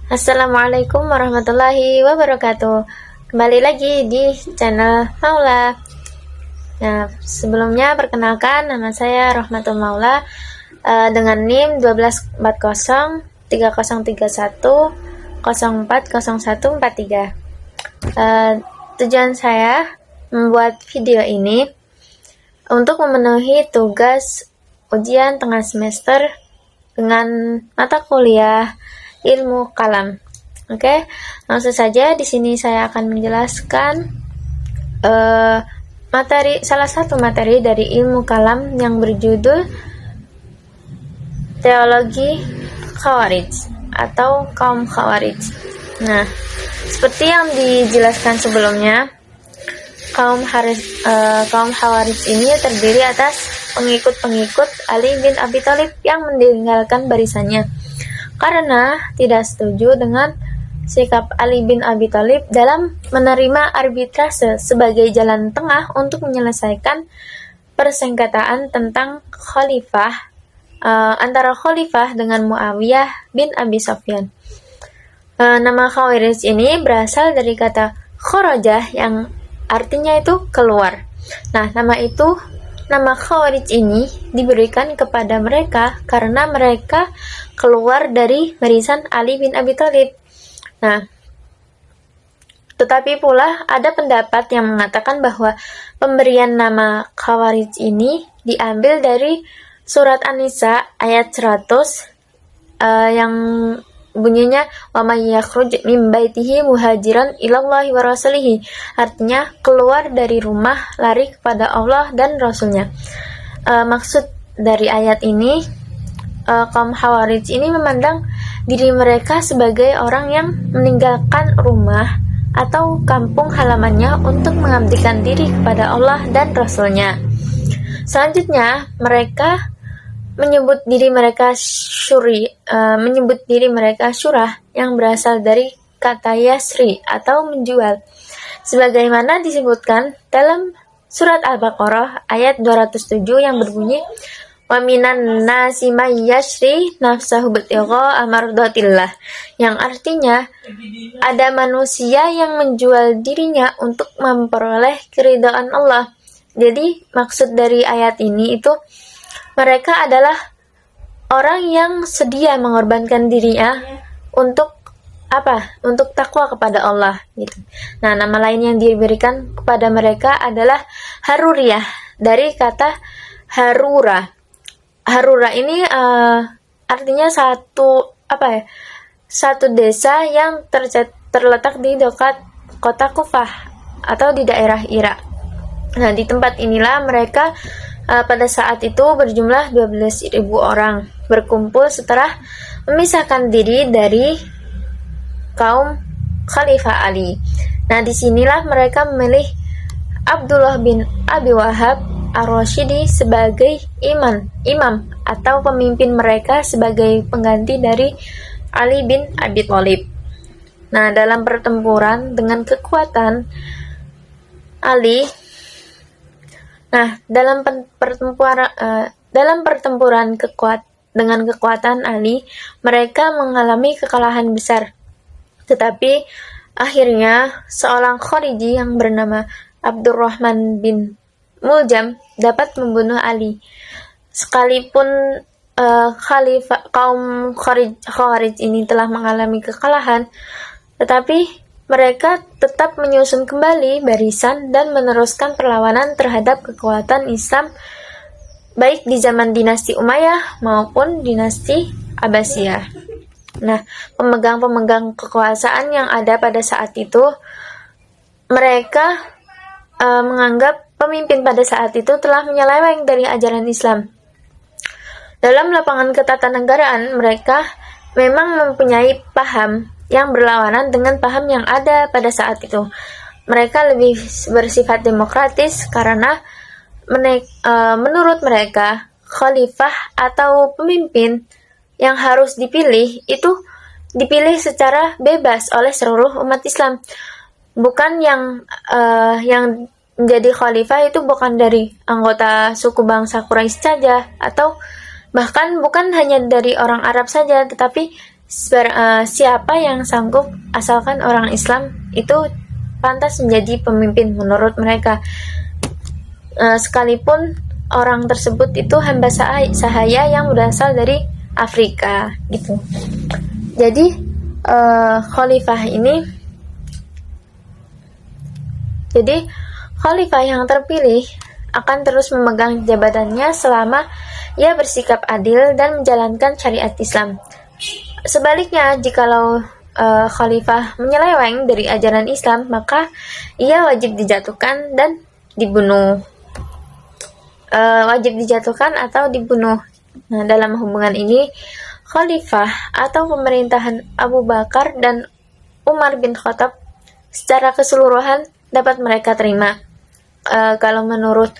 Assalamualaikum warahmatullahi wabarakatuh. Kembali lagi di channel Maula. Nah, sebelumnya perkenalkan nama saya Rahmatul Maula dengan NIM 1240 3031 040143. Tujuan saya membuat video ini untuk memenuhi tugas ujian tengah semester dengan mata kuliah ilmu kalam. Oke, langsung saja di sini saya akan menjelaskan salah satu materi dari ilmu kalam yang berjudul Teologi Khawarij atau kaum Khawarij. Nah, seperti yang dijelaskan sebelumnya, kaum Khawarij ini terdiri atas pengikut-pengikut Ali bin Abi Thalib yang meninggalkan barisannya karena tidak setuju dengan sikap Ali bin Abi Thalib dalam menerima arbitrase sebagai jalan tengah untuk menyelesaikan persengketaan tentang khalifah antara khalifah dengan Muawiyah bin Abi Sufyan. Nama Khawarij ini berasal dari kata khorojah yang artinya itu keluar. Nah, nama Khawarij ini diberikan kepada mereka karena mereka keluar dari barisan Ali bin Abi Thalib. Nah, tetapi pula ada pendapat yang mengatakan bahwa pemberian nama Khawarij ini diambil dari surat An-Nisa ayat 100 yang bunyinya wa may yakhruj min baitihi muhajiran ilallahi wa rasulihi, artinya keluar dari rumah lari kepada Allah dan Rasulnya. Maksud dari ayat ini, kaum Khawarij ini memandang diri mereka sebagai orang yang meninggalkan rumah atau kampung halamannya untuk mengabdikan diri kepada Allah dan Rasulnya. Selanjutnya mereka menyebut diri mereka syurah yang berasal dari kata yasri atau menjual, sebagaimana disebutkan dalam surat Al-Baqarah ayat 207 yang berbunyi wa minan nasi may yashri nafsahu bitigha mardatillah, yang artinya ada manusia yang menjual dirinya untuk memperoleh keridhaan Allah. Jadi maksud dari ayat ini itu mereka adalah orang yang sedia mengorbankan dirinya untuk apa? Untuk takwa kepada Allah gitu. Nah, nama lain yang diberikan kepada mereka adalah Haruriyah dari kata Harura. Harura ini artinya satu desa yang terletak di dekat kota Kufah atau di daerah Irak. Nah, di tempat inilah mereka pada saat itu berjumlah 12.000 orang berkumpul setelah memisahkan diri dari kaum Khalifah Ali. Nah, disinilah mereka memilih Abdullah bin Abi Wahab Ar-Rasyidi sebagai imam atau pemimpin mereka sebagai pengganti dari Ali bin Abi Thalib. Nah, dalam pertempuran dengan kekuatan Ali, dalam pertempuran dengan kekuatan Ali, mereka mengalami kekalahan besar. Tetapi akhirnya seorang Khariji yang bernama Abdurrahman bin Muljam dapat membunuh Ali. Sekalipun kaum Khawarij ini telah mengalami kekalahan, tetapi mereka tetap menyusun kembali barisan dan meneruskan perlawanan terhadap kekuatan Islam baik di zaman dinasti Umayyah maupun dinasti Abbasiyah. Nah, pemegang-pemegang kekuasaan yang ada pada saat itu, mereka menganggap pemimpin pada saat itu telah menyeleweng dari ajaran Islam. Dalam lapangan ketatanegaraan, mereka memang mempunyai paham yang berlawanan dengan paham yang ada pada saat itu. Mereka lebih bersifat demokratis karena menurut mereka khalifah atau pemimpin yang harus dipilih itu dipilih secara bebas oleh seluruh umat Islam. Bukan yang menjadi khalifah itu bukan dari anggota suku bangsa Quraisy saja, atau bahkan bukan hanya dari orang Arab saja, tetapi siapa yang sanggup asalkan orang Islam itu pantas menjadi pemimpin menurut mereka, sekalipun orang tersebut itu hamba sahaya yang berasal dari Afrika gitu. Jadi khalifah yang terpilih akan terus memegang jabatannya selama ia bersikap adil dan menjalankan syariat Islam. Sebaliknya, jikalau khalifah menyeleweng dari ajaran Islam, maka ia wajib dijatuhkan dan dibunuh. Atau dibunuh. Nah, dalam hubungan ini, khalifah atau pemerintahan Abu Bakar dan Umar bin Khattab secara keseluruhan dapat mereka terima. Kalau menurut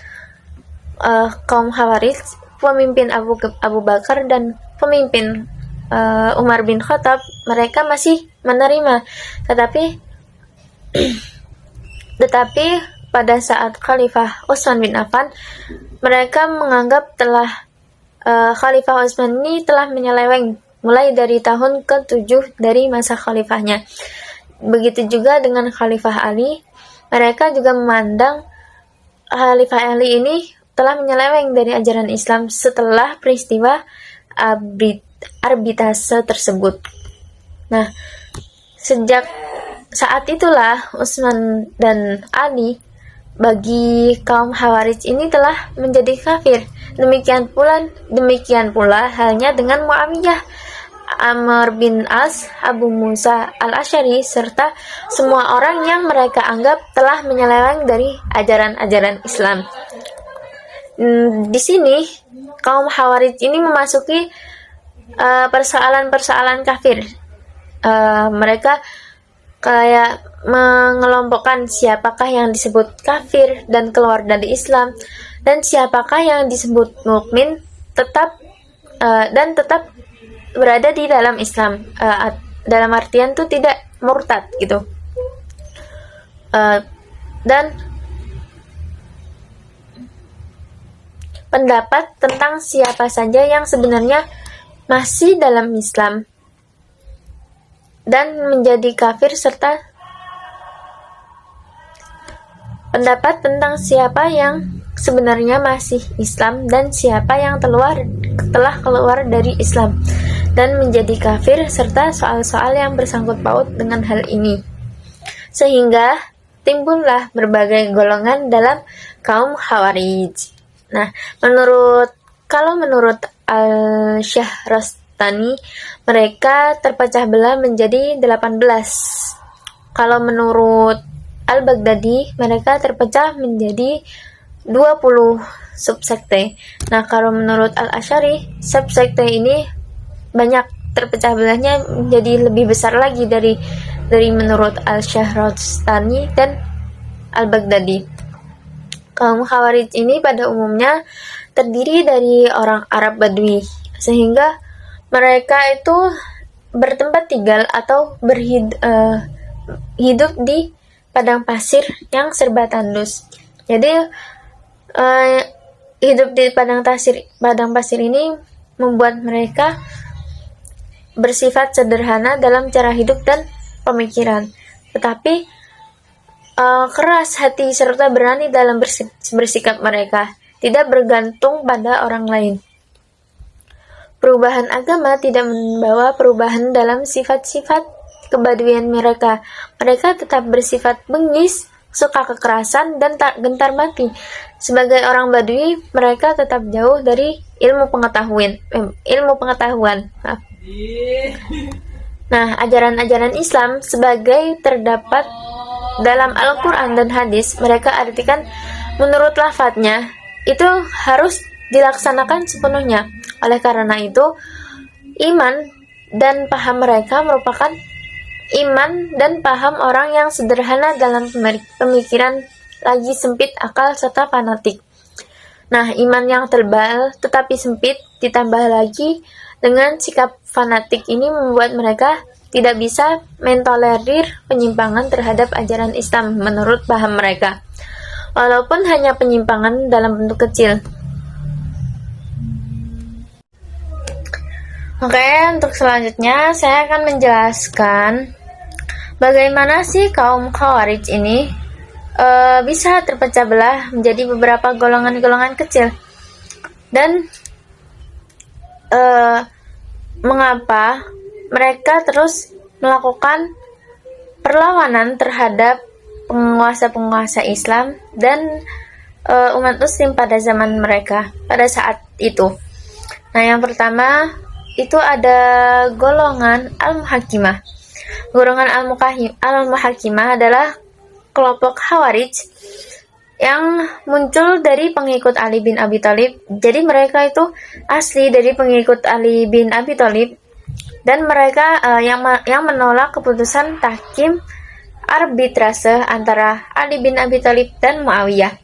kaum Khawarij, pemimpin Abu Bakar dan pemimpin Umar bin Khattab, mereka masih menerima, tetapi pada saat Khalifah Utsman bin Affan, mereka menganggap Khalifah Utsman ini telah menyeleweng mulai dari tahun ke-7 dari masa khalifahnya. Begitu juga dengan Khalifah Ali, mereka juga memandang Khalifah Ali ini telah menyeleweng dari ajaran Islam setelah peristiwa arbitrase tersebut. Nah, sejak saat itulah Utsman dan Ali bagi kaum Khawarij ini telah menjadi kafir. Demikian pula halnya dengan Muawiyah, Amr bin As, Abu Musa al-Asy'ari, serta semua orang yang mereka anggap telah menyeleweng dari ajaran-ajaran Islam. Di sini kaum Khawarij ini memasuki persoalan-persoalan kafir. Mereka kayak mengelompokkan siapakah yang disebut kafir dan keluar dari Islam, dan siapakah yang disebut mukmin tetap berada di dalam Islam, dalam artian tuh tidak murtad gitu. Dan pendapat tentang siapa saja yang sebenarnya masih dalam Islam dan menjadi kafir, serta pendapat tentang siapa yang sebenarnya masih Islam dan siapa yang telah keluar dari Islam dan menjadi kafir, serta soal-soal yang bersangkut paut dengan hal ini. Sehingga timbullah berbagai golongan dalam kaum Khawarij. Nah, menurut Al-Syahrastani, mereka terpecah belah menjadi 18. Kalau menurut Al-Baghdadi, mereka terpecah menjadi 20 subsekte. Nah, kalau menurut Al-Asy'ari, subsekte ini banyak, terpecah belahnya menjadi lebih besar lagi dari menurut Al-Syahrastani dan Al-Baghdadi. Kaum Khawarij ini pada umumnya terdiri dari orang Arab Badui, sehingga mereka itu bertempat tinggal atau hidup di padang pasir yang serba tandus. Jadi hidup di padang pasir ini membuat mereka bersifat sederhana dalam cara hidup dan pemikiran, tetapi keras hati serta berani dalam bersikap mereka, tidak bergantung pada orang lain. Perubahan agama tidak membawa perubahan dalam sifat-sifat kebaduian mereka. Mereka tetap bersifat bengis, suka kekerasan, dan tak gentar mati. Sebagai orang Badui, mereka tetap jauh dari ilmu pengetahuan. Nah, ajaran-ajaran Islam sebagai terdapat dalam Al-Quran dan hadis, mereka artikan menurut lafadznya, itu harus dilaksanakan sepenuhnya. Oleh karena itu, iman dan paham mereka merupakan iman dan paham orang yang sederhana dalam pemikiran, lagi sempit akal serta fanatik. Nah, iman yang tebal tetapi sempit ditambah lagi dengan sikap fanatik ini membuat mereka tidak bisa mentolerir penyimpangan terhadap ajaran Islam menurut paham mereka, walaupun hanya penyimpangan dalam bentuk kecil. Oke, untuk selanjutnya saya akan menjelaskan bagaimana sih kaum Khawarij ini bisa terpecah belah menjadi beberapa golongan-golongan kecil, dan mengapa mereka terus melakukan perlawanan terhadap penguasa-penguasa Islam dan umat Muslim pada zaman mereka pada saat itu. Nah, yang pertama itu ada golongan Al-Muhakimah. Golongan Al-Muhakimah adalah kelompok Khawarij yang muncul dari pengikut Ali bin Abi Thalib. Jadi mereka itu asli dari pengikut Ali bin Abi Thalib, dan mereka yang menolak keputusan tahkim arbitrase antara Ali bin Abi Thalib dan Muawiyah.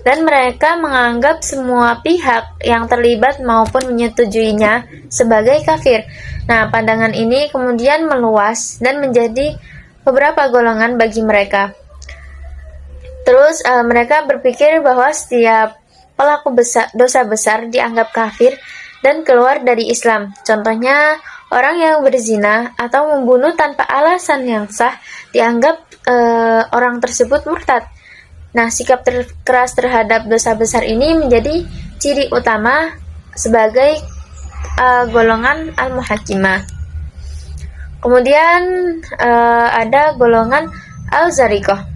Dan mereka menganggap semua pihak yang terlibat maupun menyetujuinya sebagai kafir. Nah, pandangan ini kemudian meluas dan menjadi beberapa golongan bagi mereka. Terus mereka berpikir bahwa setiap pelaku dosa besar dianggap kafir dan keluar dari Islam. Contohnya, orang yang berzina atau membunuh tanpa alasan yang sah dianggap orang tersebut murtad. Nah, sikap keras terhadap dosa besar ini menjadi ciri utama sebagai golongan Al-Muhakimah. Kemudian ada golongan Al-Zariqah.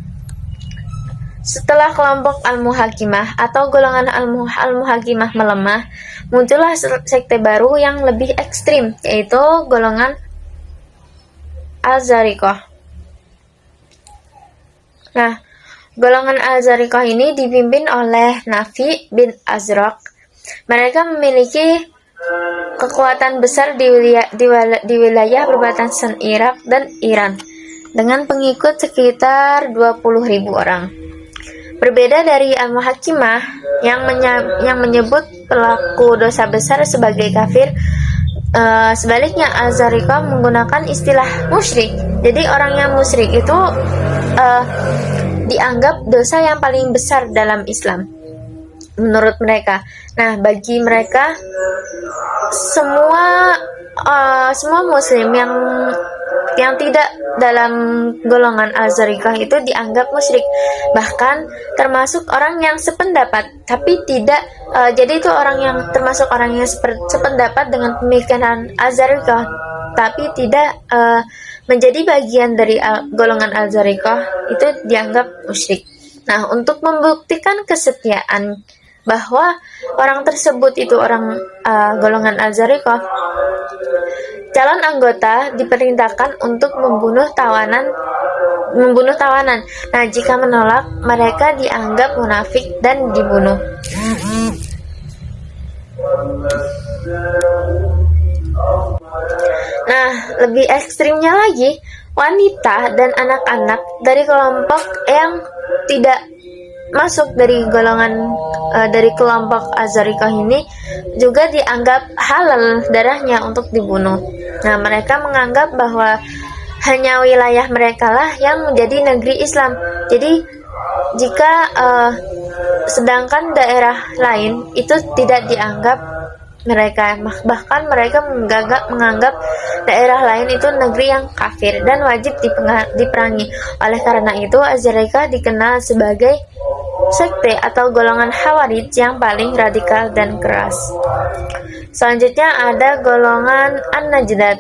Setelah kelompok Al-Muhakimah atau golongan Al-Muhakimah melemah, muncullah sekte baru yang lebih ekstrim, yaitu golongan Al-Zariqah. Nah, golongan Al-Zariqah ini dipimpin oleh Nafi bin Azraq. Mereka memiliki kekuatan besar di wilayah perbatasan Irak dan Iran, dengan pengikut sekitar 20.000 orang. Berbeda dari Al-Muhakimah yang menyebut pelaku dosa besar sebagai kafir, sebaliknya Al-Zariqah menggunakan istilah musyrik. Jadi orang yang musyrik itu dianggap dosa yang paling besar dalam Islam menurut mereka. Nah, bagi mereka semua muslim yang tidak dalam golongan Al-Zariqah itu dianggap musyrik, bahkan termasuk orang yang sependapat tapi tidak jadi itu orang yang termasuk orang yang sependapat dengan pemikiran Al-Zariqah tapi tidak menjadi bagian dari golongan Al-Zariqah, itu dianggap musyrik. Nah, untuk membuktikan kesetiaan bahwa orang tersebut itu orang golongan Al-Zariqah, calon anggota diperintahkan untuk membunuh tawanan. Nah, jika menolak, mereka dianggap munafik dan dibunuh. Nah, lebih ekstrimnya lagi, wanita dan anak-anak dari kelompok yang tidak masuk dari golongan dari kelompok Al-Zariqah ini juga dianggap halal darahnya untuk dibunuh. Nah, mereka menganggap bahwa hanya wilayah mereka lah yang menjadi negeri Islam. Jadi jika sedangkan daerah lain itu tidak dianggap mereka, bahkan mereka menganggap daerah lain itu negeri yang kafir dan wajib diperangi. Oleh karena itu, Al-Zariqah dikenal sebagai sekte atau golongan Khawarij yang paling radikal dan keras. Selanjutnya ada golongan An-Najdat.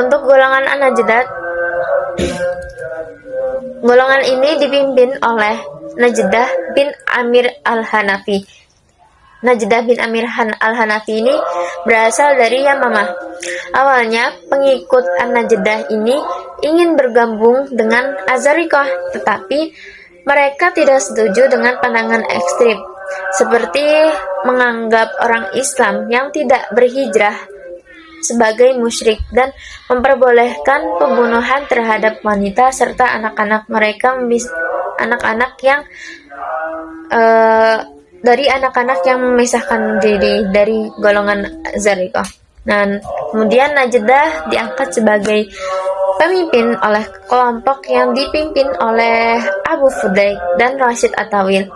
Untuk golongan An-Najdat, golongan ini dipimpin oleh Najdah bin Amir Al-Hanafi. Najdah bin Amir Al-Hanafi ini berasal dari Yamamah. Awalnya pengikut An-Najdah ini ingin bergabung dengan Al-Zariqah, tetapi mereka tidak setuju dengan pandangan ekstrim, seperti menganggap orang Islam yang tidak berhijrah sebagai musyrik dan memperbolehkan pembunuhan terhadap wanita serta anak-anak mereka, anak-anak yang dari anak-anak yang memisahkan diri dari golongan Zariqah. Nah, kemudian Najdah diangkat sebagai pemimpin oleh kelompok yang dipimpin oleh Abu Fudaik dan Rashid Atawil.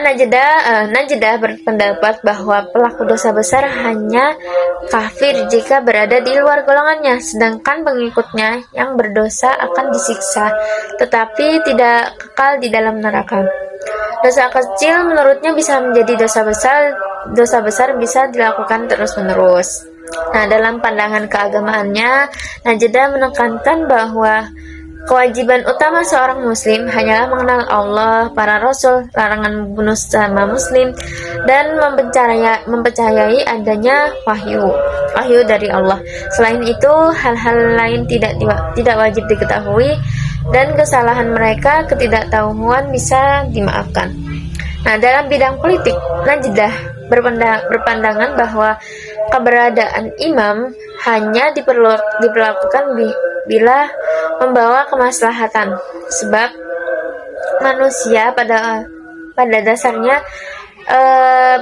Najdah berpendapat bahwa pelaku dosa besar hanya kafir jika berada di luar golongannya, sedangkan pengikutnya yang berdosa akan disiksa, tetapi tidak kekal di dalam neraka. Dosa kecil menurutnya bisa menjadi dosa besar bisa dilakukan terus-menerus. Nah, dalam pandangan keagamaannya, Najdah menekankan bahwa kewajiban utama seorang muslim hanyalah mengenal Allah, para rasul, larangan membunuh sesama muslim, dan mempercayai adanya wahyu dari Allah. Selain itu, hal-hal lain tidak wajib diketahui, dan kesalahan mereka, ketidaktahuan bisa dimaafkan. Nah, dalam bidang politik, Najdah berpandangan bahwa keberadaan imam hanya diperlakukan bila membawa kemaslahatan, sebab manusia pada dasarnya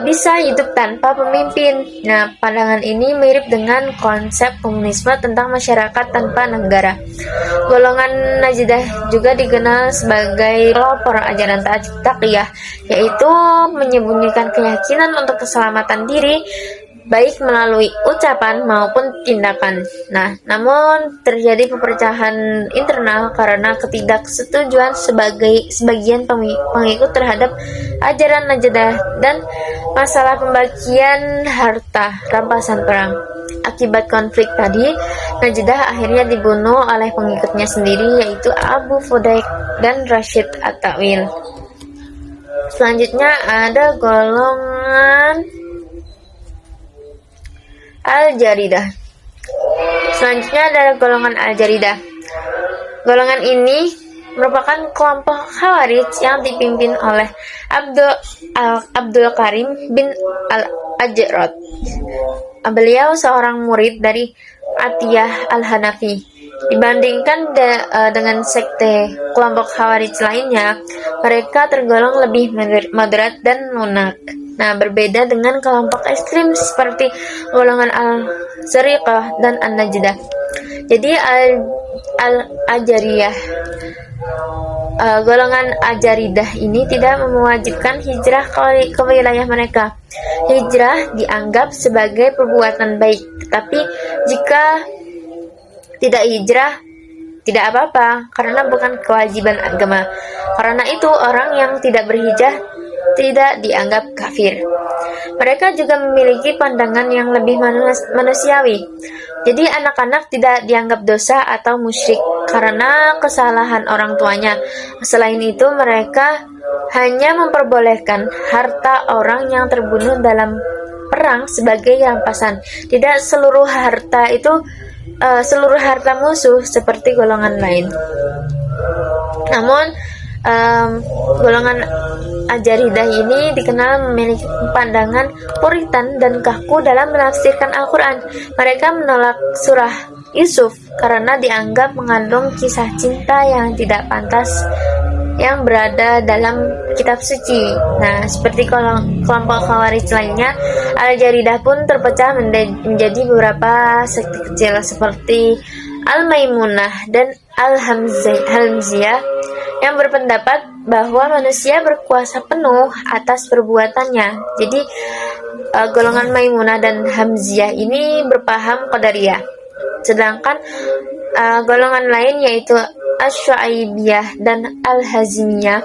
bisa hidup tanpa pemimpin. Nah, pandangan ini mirip dengan konsep komunisme tentang masyarakat tanpa negara. Golongan Najdah juga dikenal sebagai pelopor ajaran taqiyah, yaitu menyembunyikan keyakinan untuk keselamatan diri, baik melalui ucapan maupun tindakan. Nah, namun terjadi perpecahan internal karena ketidaksetujuan sebagian pengikut terhadap ajaran Najdah dan masalah pembagian harta rampasan perang. Akibat konflik tadi, Najdah akhirnya dibunuh oleh pengikutnya sendiri, yaitu Abu Fudaik dan Rashid At-Tawil. Selanjutnya ada golongan Al-Jaridah. Selanjutnya adalah golongan Al-Jaridah. Golongan ini merupakan kelompok Khawarij yang dipimpin oleh Abdul Karim bin Al-Ajrad. Beliau seorang murid dari Atiyah Al-Hanafi. Dibandingkan dengan sekte kelompok Khawarij lainnya, mereka tergolong lebih moderat dan lunak. Nah, berbeda dengan kelompok ekstrim seperti golongan Al-Zariqah dan An-Najdah. Jadi Al-Ajariyah, golongan Ajaridah ini tidak mewajibkan hijrah ke wilayah mereka. Hijrah dianggap sebagai perbuatan baik, tetapi jika tidak hijrah tidak apa-apa karena bukan kewajiban agama. Karena itu orang yang tidak berhijrah tidak dianggap kafir. Mereka juga memiliki pandangan yang lebih manusiawi. Jadi anak-anak tidak dianggap dosa atau musyrik karena kesalahan orang tuanya. Selain itu, mereka hanya memperbolehkan harta orang yang terbunuh dalam perang sebagai rampasan. Tidak seluruh harta itu seluruh harta musuh seperti golongan lain. Namun golongan Ajaridah ini dikenal memiliki pandangan puritan dan kaku dalam menafsirkan Al-Quran. Mereka menolak surah Yusuf karena dianggap mengandung kisah cinta yang tidak pantas yang berada dalam kitab suci. Nah, seperti kelompok Khawarij lainnya, Al-Jaridah pun terpecah menjadi beberapa sekte kecil seperti Al-Maimunah dan Al-Hamziyah yang berpendapat bahwa manusia berkuasa penuh atas perbuatannya. Jadi golongan Maimunah dan Hamziyah ini berpaham Qadariyah. Sedangkan golongan lain yaitu Asy-Syu'aibiyah dan Al-Hazimiyah,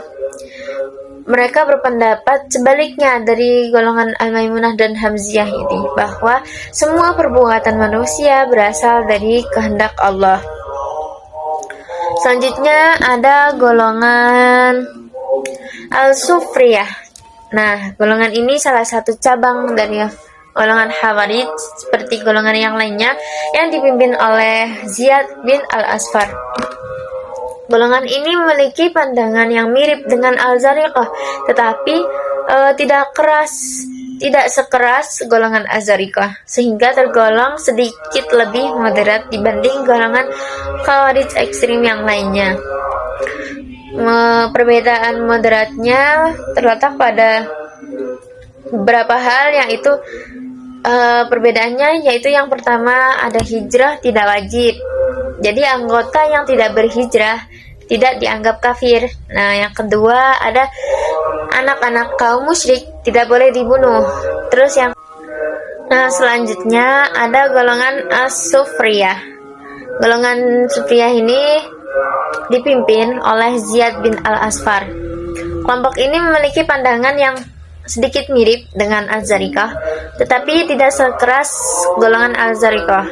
mereka berpendapat sebaliknya dari golongan Al-Maimunah dan Hamziyah ini, bahwa semua perbuatan manusia berasal dari kehendak Allah. Selanjutnya ada golongan Al-Sufriyah. Nah, golongan ini salah satu cabang dari golongan Khawarij seperti golongan yang lainnya yang dipimpin oleh Ziyad bin Al-Asfar. Golongan ini memiliki pandangan yang mirip dengan Al-Zariqah, tetapi tidak sekeras golongan Az-Zariqah, sehingga tergolong sedikit lebih moderat dibanding golongan Khawarij ekstrim yang lainnya. Perbedaan moderatnya terletak pada beberapa hal, yaitu perbedaannya yaitu yang pertama ada hijrah tidak wajib. Jadi anggota yang tidak berhijrah tidak dianggap kafir. Nah, yang kedua ada anak-anak kaum musyrik tidak boleh dibunuh. Selanjutnya ada golongan as-sufriyah. Golongan sufriyah ini dipimpin oleh Ziyad bin al-Asfar. Kelompok ini memiliki pandangan yang sedikit mirip dengan Az-Zarikah, tetapi tidak sekeras golongan Az-Zarikah.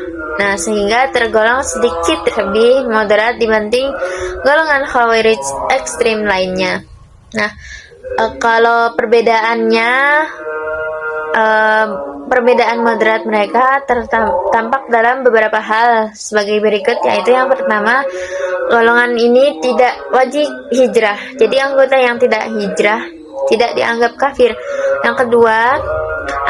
Sehingga tergolong sedikit lebih moderat dibanding golongan Khawarij ekstrim lainnya. Kalau perbedaan moderat mereka tampak dalam beberapa hal sebagai berikut, yaitu yang pertama, golongan ini tidak wajib hijrah. Jadi anggota yang tidak hijrah tidak dianggap kafir. Yang kedua,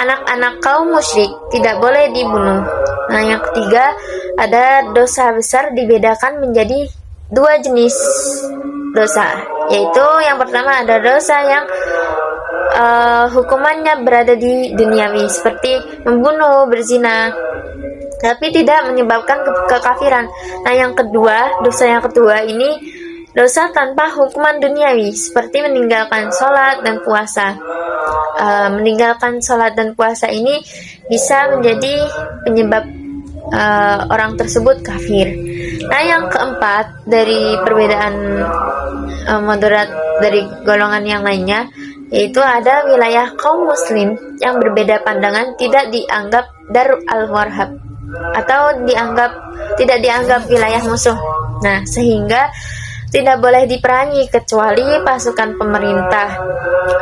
anak-anak kaum musyrik tidak boleh dibunuh. Yang ketiga, ada dosa besar dibedakan menjadi dua jenis dosa, yaitu yang pertama ada dosa yang hukumannya berada di duniawi seperti membunuh, berzina, tapi tidak menyebabkan kekafiran. Yang kedua, dosa yang kedua ini dosa tanpa hukuman duniawi seperti meninggalkan sholat dan puasa. Meninggalkan sholat dan puasa ini bisa menjadi penyebab orang tersebut kafir. Yang keempat dari perbedaan moderat dari golongan yang lainnya, yaitu ada wilayah kaum muslim yang berbeda pandangan tidak dianggap darul al-warhab atau tidak dianggap wilayah musuh. Sehingga tidak boleh diperangi kecuali pasukan pemerintah.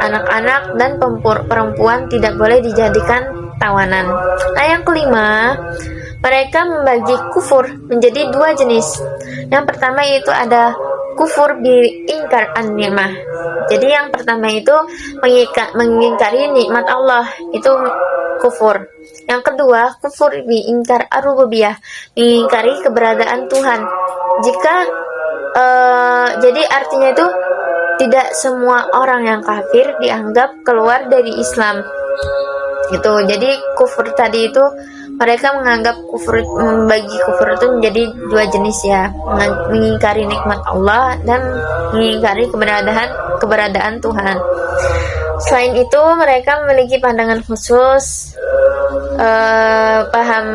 Anak-anak dan perempuan tidak boleh dijadikan tawanan. Yang kelima, mereka membagi kufur menjadi dua jenis. Yang pertama itu ada kufur bi ingkar an-ni'mah. Jadi yang pertama itu mengingkari nikmat Allah, itu kufur. Yang kedua, kufur bi ingkar ar-rububiyah, mengingkari keberadaan Tuhan. Jadi artinya itu tidak semua orang yang kafir dianggap keluar dari Islam. Jadi kufur tadi itu mereka menganggap membagi kufur itu menjadi dua jenis, ya, mengingkari nikmat Allah dan mengingkari keberadaan Tuhan. Selain itu, mereka memiliki pandangan khusus, paham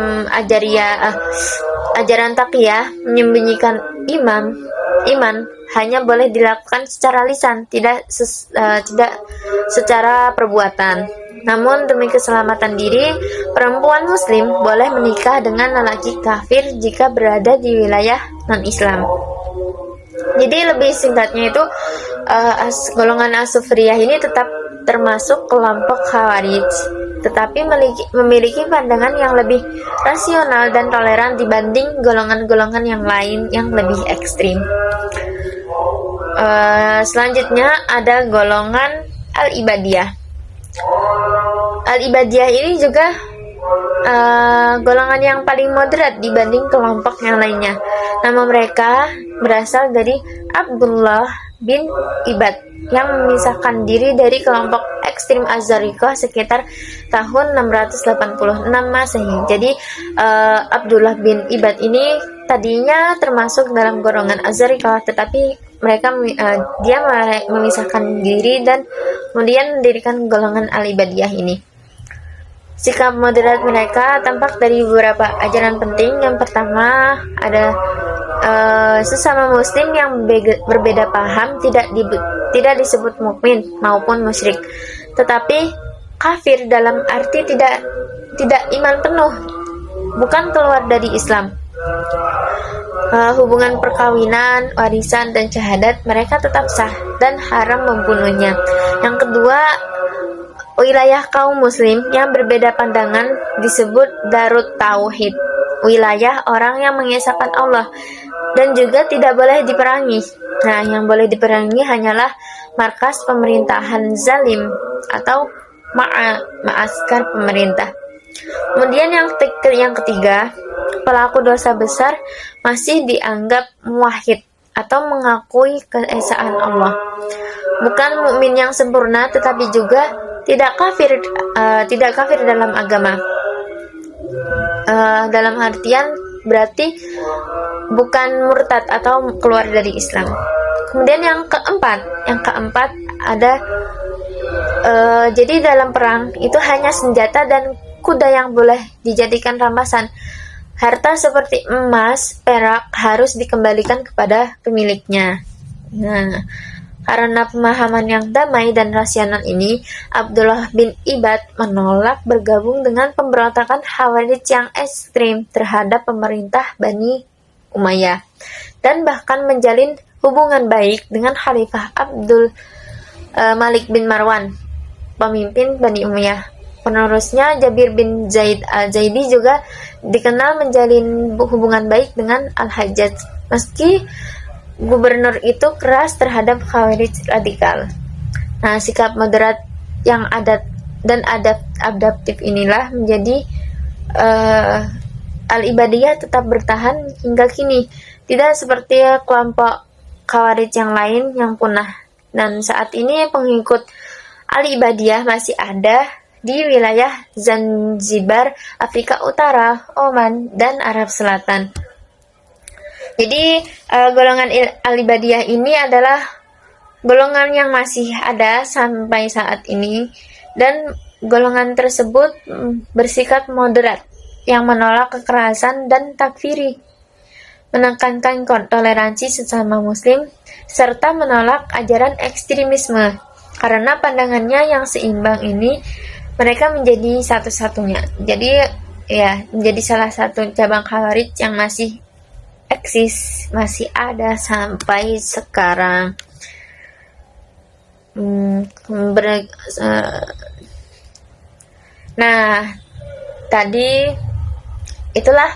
ajaran taqiyah, menyembunyikan iman hanya boleh dilakukan secara lisan, tidak secara perbuatan. Namun demi keselamatan diri, perempuan muslim boleh menikah dengan lelaki kafir jika berada di wilayah non-Islam. Jadi lebih singkatnya itu, golongan as-sufriyah ini tetap termasuk kelompok Khawarij, tetapi memiliki pandangan yang lebih rasional dan toleran dibanding golongan-golongan yang lain yang lebih ekstrim. Selanjutnya ada golongan al-ibadiyah. Al-ibadiyah ini juga golongan yang paling moderat dibanding kelompok yang lainnya. Nama mereka berasal dari Abdullah bin Ibad yang memisahkan diri dari kelompok ekstrim Az-Zarikah sekitar tahun 686 Masehi. Jadi Abdullah bin Ibad ini tadinya termasuk dalam golongan Az-Zarikah, tetapi dia memisahkan diri dan kemudian mendirikan golongan Al-Ibadiyah ini. Sikap moderat mereka tampak dari beberapa ajaran penting. Yang pertama ada sesama muslim yang berbeda paham tidak disebut mukmin maupun musyrik, tetapi kafir dalam arti tidak iman penuh, bukan keluar dari Islam. Hubungan perkawinan, warisan, dan syahadat mereka tetap sah dan haram membunuhnya. Yang kedua, wilayah kaum muslim yang berbeda pandangan disebut Darut Tauhid, wilayah orang yang mengesahkan Allah, dan juga tidak boleh diperangi. Yang boleh diperangi hanyalah markas pemerintahan zalim atau ma'askar pemerintah. Kemudian yang ketiga, pelaku dosa besar masih dianggap muwahhid atau mengakui keesaan Allah. Bukan mukmin yang sempurna, tetapi juga tidak kafir dalam agama. Dalam artian berarti bukan murtad atau keluar dari Islam. Kemudian yang keempat ada Jadi dalam perang itu hanya senjata dan kuda yang boleh dijadikan rampasan. Harta seperti emas, perak harus dikembalikan kepada pemiliknya. Nah, karena pemahaman yang damai dan rasional ini, Abdullah bin Ibad menolak bergabung dengan pemberontakan Khawarij yang ekstrim terhadap pemerintah Bani Umayyah, dan bahkan menjalin hubungan baik dengan Khalifah Abdul Malik bin Marwan, pemimpin Bani Umayyah. Penerusnya Jabir bin Zaid al-Zaidi juga dikenal menjalin hubungan baik dengan Al-Hajjaj, meski gubernur itu keras terhadap Khawarij radikal. Nah, sikap moderat yang adaptif inilah menjadi Al-Ibadiyah tetap bertahan hingga kini, tidak seperti kelompok Khawarij yang lain yang punah. Dan saat ini pengikut Al-Ibadiyah masih ada di wilayah Zanzibar, Afrika Utara, Oman, dan Arab Selatan. Jadi golongan Al-Ibadiyah ini adalah golongan yang masih ada sampai saat ini, dan golongan tersebut bersikap moderat yang menolak kekerasan dan takfiri, menekankan toleransi sesama muslim, serta menolak ajaran ekstremisme. Karena pandangannya yang seimbang ini, mereka menjadi satu-satunya. Jadi ya, menjadi salah satu cabang Khawarij yang masih eksis, masih ada sampai sekarang. Nah, tadi itulah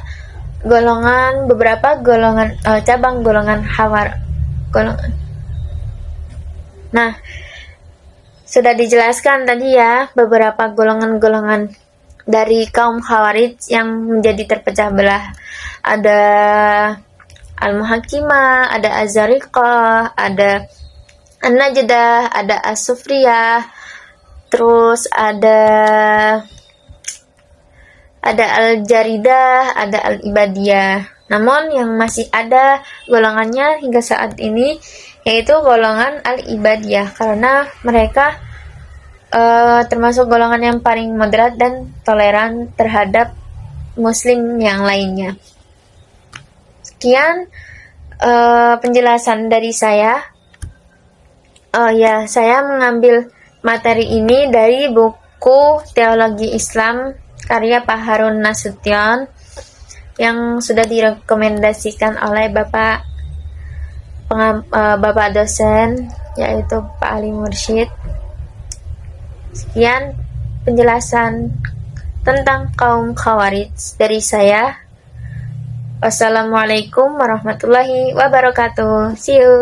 beberapa golongan cabang golongan golongan. Nah, sudah dijelaskan tadi ya beberapa golongan-golongan dari kaum Khawarij yang menjadi terpecah belah. Ada Al-Muhakimah, ada Az-Zariqah, ada An-Najdah, ada As-Sufriyah, terus ada Al-Jaridah, ada Al-Ibadiyah. Namun yang masih ada golongannya hingga saat ini yaitu golongan Al-Ibadiyah, karena mereka termasuk golongan yang paling moderat dan toleran terhadap muslim yang lainnya. Sekian penjelasan dari saya. Saya mengambil materi ini dari buku Teologi Islam karya Pak Harun Nasution yang sudah direkomendasikan oleh Bapak dosen, yaitu Pak Ali Mursyid. Sekian penjelasan tentang kaum Khawarij dari saya. Wassalamualaikum warahmatullahi wabarakatuh. See you.